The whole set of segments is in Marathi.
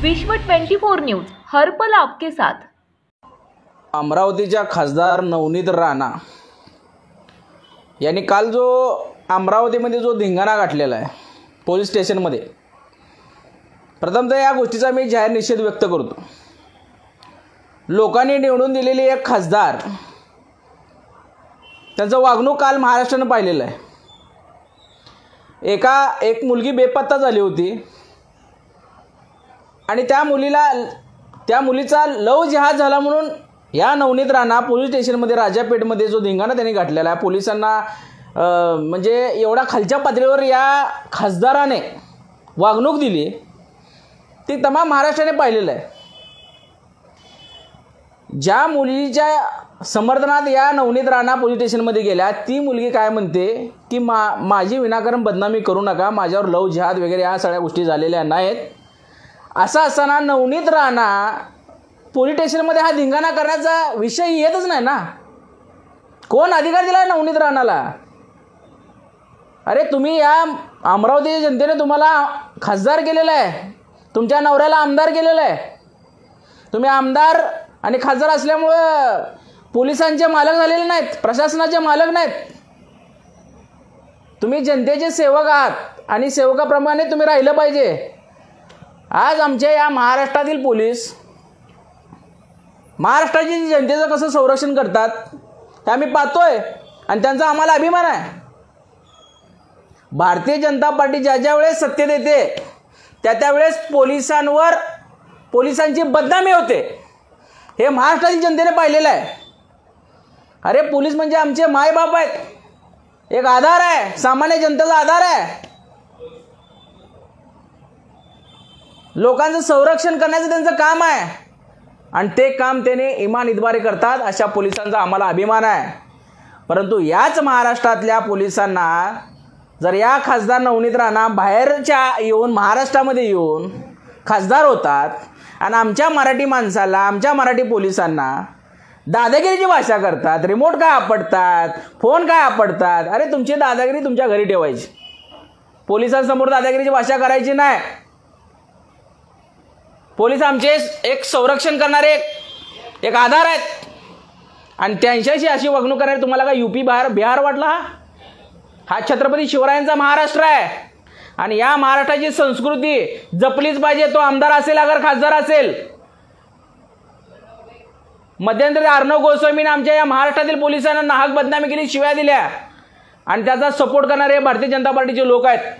विश्व 24 न्यूज हर पल आपके साथ। अमरावतीच्या खासदार नवनीत राणा यांनी काल जो अमरावतीमध्ये जो धिंगाणा गाठलेला आहे पोलीस स्टेशनमध्ये, प्रथमतः या गोष्टीचा मी जाहीर निषेध व्यक्त करतो। लोकांनी निवडून दिलेली एक खासदार, त्यांचं वागणूक काल महाराष्ट्राने पाहिलेलं आहे। एक मुलगी बेपत्ता झाली होती आणि त्या मुलीचा लव जिहाद झाला म्हणून या नवनीत राणा पोलीस स्टेशनमध्ये राजापेठमध्ये जो धिंगाणा त्यांनी घातलेला आहे, पोलिसांना म्हणजे एवढा खालच्या पातळीवर या खासदाराने वागणूक दिली, ती तमाम महाराष्ट्राने पाहिलेलं आहे। ज्या मुलीच्या समर्थनात या नवनीत राणा पोलीस स्टेशनमध्ये गेल्या, ती मुलगी काय म्हणते की माझी विनाकारण बदनामी करू नका, माझ्यावर लव जिहाद वगैरे या सगळ्या गोष्टी झालेल्या नाहीत। असं असताना नवनीत राणा पोलीस स्टेशनमध्ये हा धिंगाणा करण्याचा विषय येतच नाही ना। कोण अधिकार दिला नवनीत राणाला? अरे तुम्ही या अमरावतीच्या जनतेने तुम्हाला खासदार केलेला आहे, तुमच्या नवऱ्याला आमदार केलेलं आहे। तुम्ही आमदार आणि खासदार असल्यामुळं पोलिसांचे मालक झालेले नाहीत, प्रशासनाचे मालक नाहीत। तुम्ही जनतेचे सेवक आहात आणि सेवकाप्रमाणे तुम्ही राहिलं पाहिजे। आज आमच्या या महाराष्ट्रातील पोलीस महाराष्ट्राची जनतेचं कसं संरक्षण करतात ते आम्ही पाहतोय आणि त्यांचा आम्हाला अभिमान आहे। भारतीय जनता पार्टी ज्या वेळेस सत्तेत येते त्या वेळेस पोलिसांची बदनामी होते, हे महाराष्ट्रातील जनतेने पाहिलेलं आहे। अरे पोलीस म्हणजे आमचे मायबाप आहेत, एक आधार आहे, सामान्य जनतेचा आधार आहे। लोकांचं संरक्षण करण्याचं त्यांचं काम आहे आणि ते काम त्याने इमान इतबारे करतात। अशा पोलिसांचा आम्हाला अभिमान आहे। परंतु याच महाराष्ट्रातल्या पोलिसांना जर या खासदार नवनीत राणा बाहेरच्या येऊन महाराष्ट्रामध्ये येऊन खासदार होतात आणि आमच्या मराठी माणसाला, आमच्या मराठी पोलिसांना दादागिरीची भाषा करतात, रिमोट काय आपटतात, फोन काय आपटतात। अरे तुमची दादागिरी तुमच्या घरी ठेवायची, पोलिसांसमोर दादागिरीची भाषा करायची नाही। पोलीस आमचे एक संरक्षण करणारे एक आधार आहेत आणि त्यांच्याशी अशी वागणूक करणारे तुम्हाला काय यूपी बिहार वाटला? हा छत्रपती शिवरायांचा महाराष्ट्र आहे आणि या महाराष्ट्राची संस्कृती जपलीच पाहिजे। तो आमदार असेल अगर खासदार असेल। मध्यंतरी अर्णव गोस्वामीने आमच्या या महाराष्ट्रातील पोलिसांना नाहक बदनामी केली, शिव्या दिल्या आणि त्याचा सपोर्ट करणारे भारतीय जनता पार्टीचे लोक आहेत।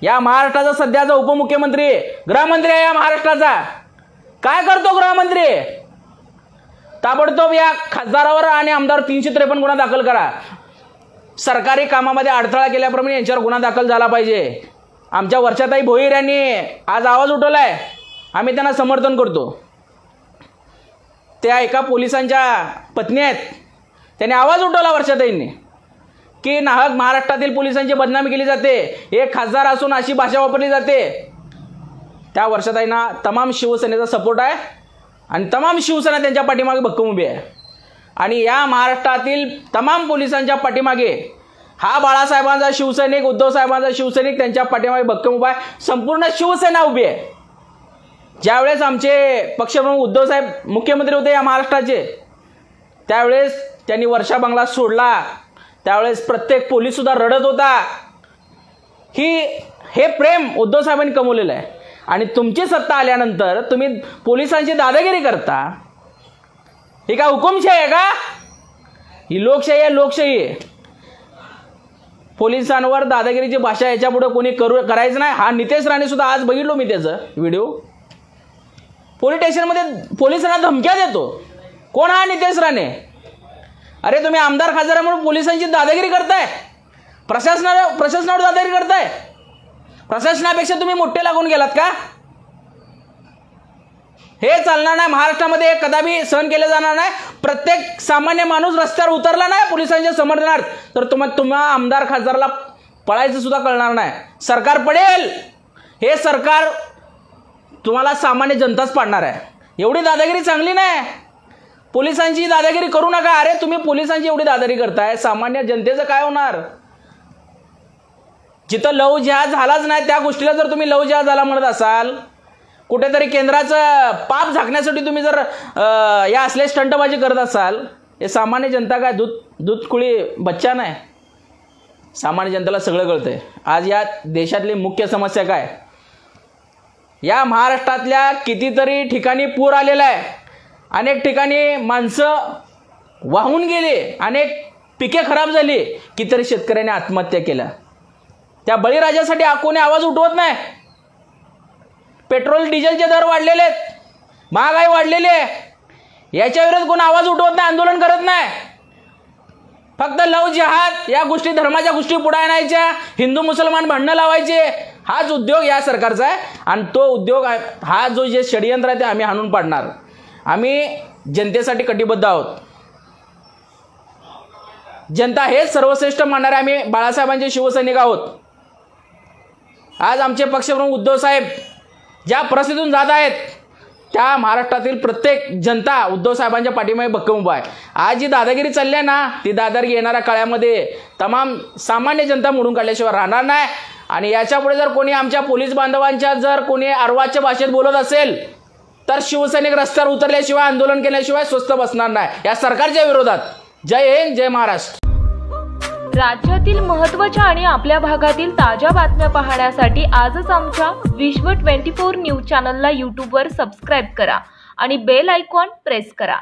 या महाराष्ट्राचा सध्याचा उपमुख्यमंत्री, गृहमंत्री आहे या महाराष्ट्राचा। काय करतो गृहमंत्री? ताबडतोब या खासदारावर आणि आमदार 353 गुन्हा दाखल करा। सरकारी कामामध्ये अडथळा केल्याप्रमाणे यांच्यावर गुन्हा दाखल झाला पाहिजे। आमच्या वर्षाताई भोईर यांनी आज आवाज उठवलाय, आम्ही त्यांना समर्थन करतो। त्या एका पोलिसांच्या पत्नी आहेत, त्यांनी आवाज उठवला वर्षाताईंनी की नाहक महाराष्ट्रातील पोलिसांची बदनामी केली जाते, एक खासदार असून अशी भाषा वापरली जाते। त्या वर्षाताईंना तमाम शिवसेनेचा सपोर्ट आहे आणि तमाम शिवसेना त्यांच्या पाठीमागे भक्कम उभी आहे आणि या महाराष्ट्रातील तमाम पोलिसांच्या पाठीमागे हा बाळासाहेबांचा शिवसैनिक, उद्धव साहेबांचा शिवसैनिक त्यांच्या पाठीमागे भक्कम उभा आहे। संपूर्ण शिवसेना उभी आहे। ज्यावेळेस आमचे पक्षप्रमुख उद्धव साहेब मुख्यमंत्री होते या महाराष्ट्राचे, त्यावेळेस त्यांनी वर्षा बंगला सोडला, त्यावेळेस प्रत्येक पोलीस सुद्धा रडत होता। हे प्रेम उद्धव साहेबांनी कमवलेलं आहे आणि तुमची सत्ता आल्यानंतर तुम्ही पोलिसांची दादागिरी करता। ही काय हुकुमशाही आहे का? ही लोकशाही आहे, लोकशाही आहे। पोलिसांवर दादागिरीची भाषा याच्या पुढे कोणी करायचं नाही। हा नितेश राणे सुद्धा, आज बघितलो मी त्याचं व्हिडिओ, पोलीस स्टेशनमध्ये पोलिसांना धमक्या देतो। कोण हा नितेश राणे? अरे तुम्ही आमदार खासदार म्हणून पोलिसांची दादागिरी करताय, प्रशासनावर दादागिरी करताय। प्रशासनापेक्षा तुम्ही मोठे लागून गेलात का? हे चालणार नाही। महाराष्ट्रामध्ये कदापि सहन केलं जाणार नाही। प्रत्येक सामान्य माणूस रस्त्यावर उतरला नाही पोलिसांच्या समर्थनार्थ तर तुम्हा आमदार खासदाराला पळायचं सुद्धा कळणार नाही। सरकार पडेल, हे सरकार तुम्हाला सामान्य जनताच पाडणार आहे। एवढी दादागिरी चांगली नाही, पोलिसांची दादागिरी करू नका। अरे तुम्ही पोलिसांची एवढी दादागिरी करताय, सामान्य जनतेचं काय होणार? जिथं लव जिहाद झालाच नाही त्या गोष्टीला जर तुम्ही लव जिहाद झाला म्हणत असाल, कुठेतरी केंद्राचं पाप झाकण्यासाठी तुम्ही जर या असले स्टंटबाजी करत असाल, हे सामान्य जनता काय दूधकुळी बच्चा नाही. सामान्य जनतेला सगळं कळतंय. आज या देशातली मुख्य समस्या काय, या महाराष्ट्रातल्या कितीतरी ठिकाणी पूर आलेला आहे, अनेक ठिकाणी माणसं वाहून गेली, अनेक पिके खराब झाली, कितीतरी शेतकऱ्यांनी आत्महत्या केल्या. त्या बळीराजासाठी कोणी आवाज उठवत नाही. पेट्रोल डिझेलचे दर वाढलेले आहेत, महागाई वाढलेली आहे, याच्या विरोधात कोण आवाज उठवत नाही, आंदोलन करत नाही. फक्त लव जिहाद या गोष्टी, धर्माच्या गोष्टी पुढे आणायच्या, हिंदू मुसलमान भांडणं लावायचे, हाच उद्योग या सरकारचा आहे. आणि तो उद्योग, हा जो जे षडयंत्र आहे ते आम्ही हाणून पाडणार. आम्ही जनतेसाठी कटिबद्ध आहोत. जनता हेच सर्वश्रेष्ठ मानणारे आम्ही बाळासाहेबांचे शिवसैनिक आहोत. आज आमचे पक्षप्रमुख उद्धव साहेब ज्या परिस्थितीतून जात आहेत, त्या महाराष्ट्रातील प्रत्येक जनता उद्धव साहेबांच्या पाठीमागे भक्कम उभा आहे. आज जी दादागिरी चालली आहे ना, ती दादागिरी येणाऱ्या काळामध्ये तमाम सामान्य जनता मोडून काढल्याशिवाय राहणार नाही. आणि याच्यापुढे जर कोणी आमच्या पोलीस बांधवांच्या जर कोणी अर्वाच्य भाषेत बोलत असेल, तर शिवसैनिक रस्त्यावर उतरल्याशिवाय, आंदोलन केल्याशिवाय स्वस्थ बसणार नाही या सरकारच्या विरोधात. जय हिंद, जय महाराष्ट्र. राज्यातील महत्त्वाच्या आणि आपल्या भागातील ताज्या बातम्या पाहण्यासाठी आजच आमच्या विश्व 24 न्यूज चॅनलला यूट्यूबवर सबस्क्राईब करा आणि बेल आयकॉन प्रेस करा.